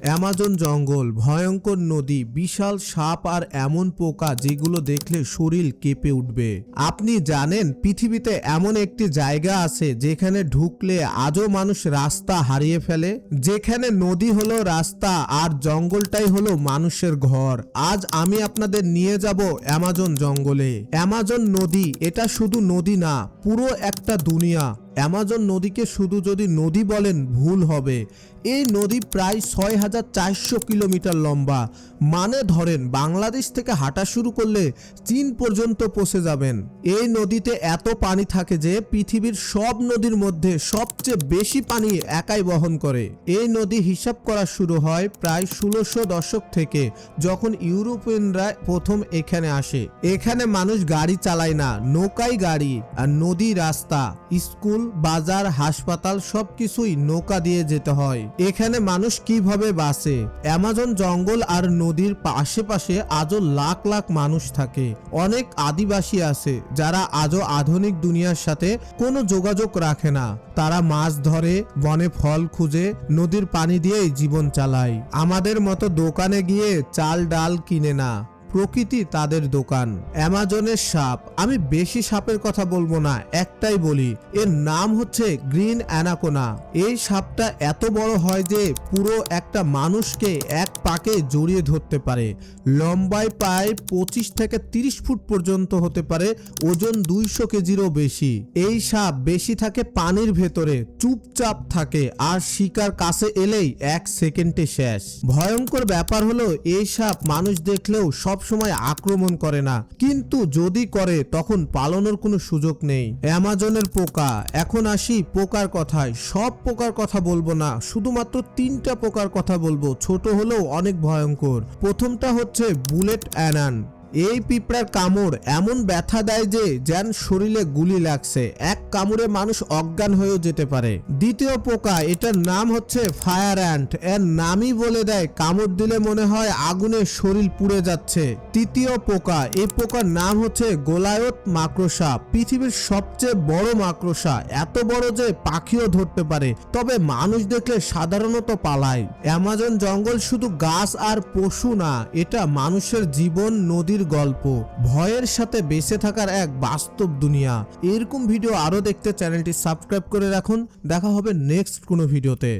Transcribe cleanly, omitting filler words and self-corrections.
Amazon জঙ্গল, ভয়ঙ্কর নদী, বিশাল সাপ আর এমন পোকা যেগুলো দেখলে শরীর কেঁপে উঠবে। আপনি জানেন পৃথিবীতে এমন একটি জায়গা আছে যেখানে ঢুকলে আজও মানুষ রাস্তা হারিয়ে ফেলে, যেখানে নদী হলো রাস্তা আর জঙ্গলটাই হলো মানুষের ঘর। আজ আমি আপনাদের নিয়ে যাব অ্যামাজন জঙ্গলে। অ্যামাজন নদী এটা শুধু নদী না, পুরো একটা দুনিয়া। অ্যামাজন নদীকে শুধু যদি নদী বলেন ভুল হবে। এই নদী প্রায় ৬,৪০০ কিলোমিটার লম্বা। মানে ধরেন বাংলাদেশ থেকে হাঁটা শুরু করলে চীন পর্যন্ত পৌঁছে যাবেন। এই নদীতে এত পানি থাকে যে পৃথিবীর সব নদীর মধ্যে সবচেয়ে বেশি পানি একাই বহন করে। এই নদী হিসাব করা শুরু হয় প্রায় ১৬০০ দশক থেকে, যখন ইউরোপিয়ানরা প্রথম এখানে আসে। এখানে মানুষ গাড়ি চালায় না, নৌকায় গাড়ি আর নদী রাস্তা, স্কুল, বাজার, হাসপাতাল সবকিছুই নৌকা দিয়ে যেতে হয়। এখানে মানুষ কিভাবে বাঁচে? অ্যামাজন জঙ্গল আর নদীর আশেপাশে আজও লাখ লাখ মানুষ থাকে। অনেক আদিবাসী আছে যারা আজও আধুনিক দুনিয়ার সাথে কোনো যোগাযোগ রাখে না। তারা মাছ ধরে, বনে ফল খুঁজে, নদীর পানি দিয়েই জীবন চালায়। আমাদের মতো দোকানে গিয়ে চাল ডাল কিনে না, প্রকৃতি তাদের দোকান। অ্যামাজনের সাপ, আমি বেশি সাপের কথা বলবো না, একটাই বলি, এর নাম হচ্ছে গ্রিন অ্যানাকোনা। এই সাপটা এত বড় হয় যে পুরো একটা মানুষকে এক পাকে জড়িয়ে ধরতে পারে। লম্বায় প্রায় ২৫ থেকে ৩০ ফুট পর্যন্ত হতে পারে, ওজন ২০০ কেজিরও বেশি। এই সাপ বেশি থাকে পানির ভেতরে, চুপচাপ থাকে আর শিকার কাছে এলেই ১ সেকেন্ডে শেষ। ভয়ঙ্কর ব্যাপার হলো এই সাপ মানুষ দেখলেও সব সময় আক্রমণ করে না, কিন্তু যদি করে তখন পালানোর কোনো সুযোগ নেই। অ্যামাজনের পোকা, এখন আসি পোকার কথায়। সব পোকার কথা বলবো না, শুধুমাত্র ৩টা পোকার কথা বলবো, ছোট হলেও অনেক ভয়ঙ্কর। প্রথমটা হচ্ছে বুলেট অ্যানান। এই পিঁপড়ার কামড় এমন ব্যথা দেয় যে যেন শরীরে গুলি লাগছে, এক কামড়ে মানুষ অজ্ঞান হয়েও যেতে পারে। দ্বিতীয় পোকা, এটার নাম হচ্ছে ফায়ার অ্যান্ট। এর নামই বলে দেয় কামড় দিলে মনে হয় আগুনে শরীর পুড়ে যাচ্ছে। তৃতীয় পোকা, এই পোকার নাম হচ্ছে গোলায়ত মাকড়সা। পৃথিবীর সবচেয়ে বড় মাকড়সা, এত বড় যে পাখিও ধরতে পারে, তবে মানুষ দেখলে সাধারণত পালায়। অ্যামাজন জঙ্গল শুধু গাছ আর পশু না, এটা মানুষের জীবন, নদীর গল্প, ভয়ের সাথে বেঁচে থাকার এক বাস্তব দুনিয়া। এরকম ভিডিও আরো দেখতে চ্যানেলটি সাবস্ক্রাইব করে রাখুন। দেখা হবে নেক্সট কোনো ভিডিওতে।